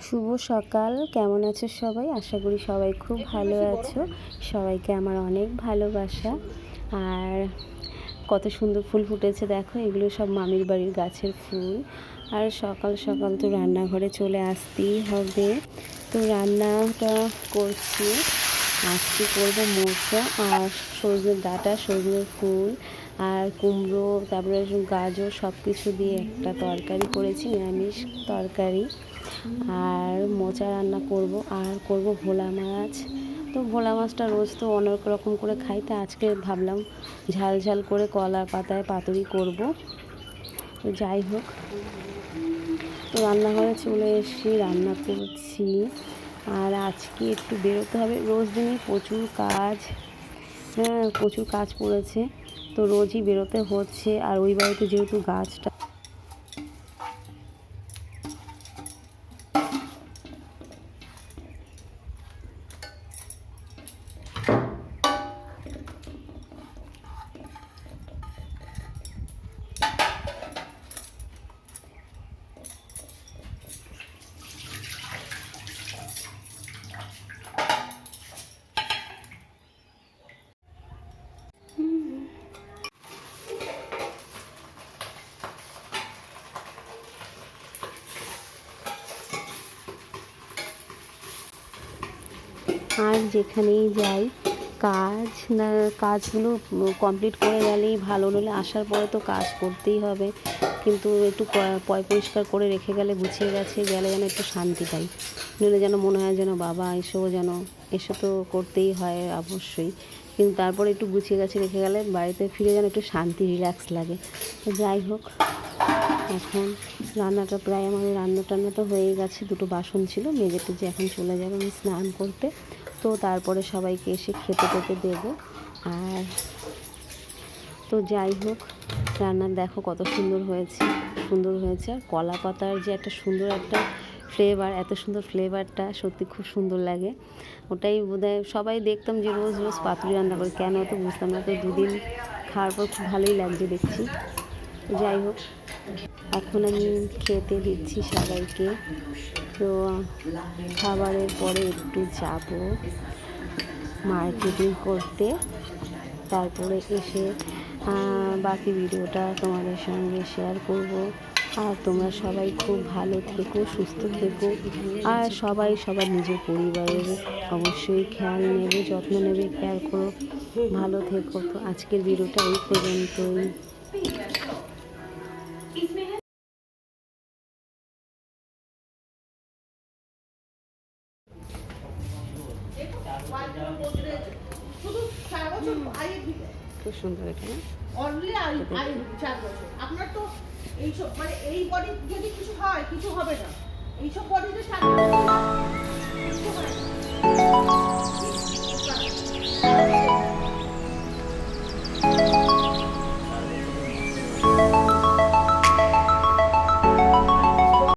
শুভ সকাল। কেমন আছো সবাই? আশা করি সবাই খুব ভালো আছো। সবাইকে আমার অনেক ভালোবাসা। আর কত সুন্দর ফুল ফুটেছে দেখো, এগুলো সব মামির বাড়ির গাছের ফুল। আর সকাল সকাল তো রান্নাঘরে চলে আসতেই হবে। তো রান্নাটা করছি, আজকে করবো মোচা আর সজনের ডাঁটা, সজনের ফুল আর কুমড়ো, তারপরে গাজর সব কিছু দিয়ে একটা তরকারি করেছি, নিরামিষ তরকারি। আর মোচা রান্না করব আর করব ভোলা মাছ। তো ভোলা মাছটা রোজ তো অনেক রকম করে খাই, তো আজকে ভাবলাম ঝাল ঝাল করে কলার পাতায় পাতুরি করব। তো যাই হোক, তো রান্নাঘরে চলে এসেছি, রান্না করছি। আর আজকে একটু বেরোতে হবে, রোজ দিনই প্রচুর কাজ, প্রচুর কাজ পড়েছে, তো রোজই বেরোতে হচ্ছে। আর ওই বাড়িতে যেহেতু গাছটা আর যেখানেই যাই কাজগুলো কমপ্লিট করে গেলেই ভালো, নইলে আসার পরে তো কাজ করতেই হবে, কিন্তু একটু পরিষ্কার করে রেখে গেলে, গুছিয়ে গেলে যেন একটু শান্তি পাই। নইলে যেন মনে হয় যেন বাবা এসো তো করতেই হয় অবশ্যই, কিন্তু তারপরে একটু গুছিয়ে রেখে গেলে বাড়িতে ফিরে যেন একটু শান্তি, রিল্যাক্স লাগে। তো যাই হোক, এখন রান্নাটা প্রায় আমার রান্না টান্না তো হয়ে গেছে, দুটো বাসন ছিল মেজে টেজে এখন চলে যাবো আমি স্নান করতে। তো তারপরে সবাইকে এসে খেতে দেবো। আর তো যাই হোক, রান্না দেখো কত সুন্দর হয়েছে আর কলা পাতার যে একটা সুন্দর একটা ফ্লেভার, এত সুন্দর ফ্লেভারটা সত্যি খুব সুন্দর লাগে। ওটাই বোধহয় সবাই দেখতাম যে রোজ রোজ পাতুরি রান্না করে, কেন তো বুঝতাম না। তো দুদিন খাওয়ার পর খুব ভালোই লাগছে দেখছি। তো যাই হোক, এখন আমি খেতে দিচ্ছি সবাইকে। তো খাবারের পরে একটু যাব মার্কেটিং করতে, তারপরে এসে বাকি ভিডিওটা তোমাদের সঙ্গে শেয়ার করব। আর তোমরা সবাই খুব ভালো থেকো, সুস্থ থেকো, আর সবাই সবার নিজের পরিবারের অবশ্যই খেয়াল নেবে, যত্ন নেবে, খেয়াল করো, ভালো থেকো। তো আজকের ভিডিওটা এই পর্যন্তই। খুব সুন্দর এখানে আপনার তো এইসব মানে এই বডি যদি কিছু হয় কিছু হবে না, এইসব বডিতে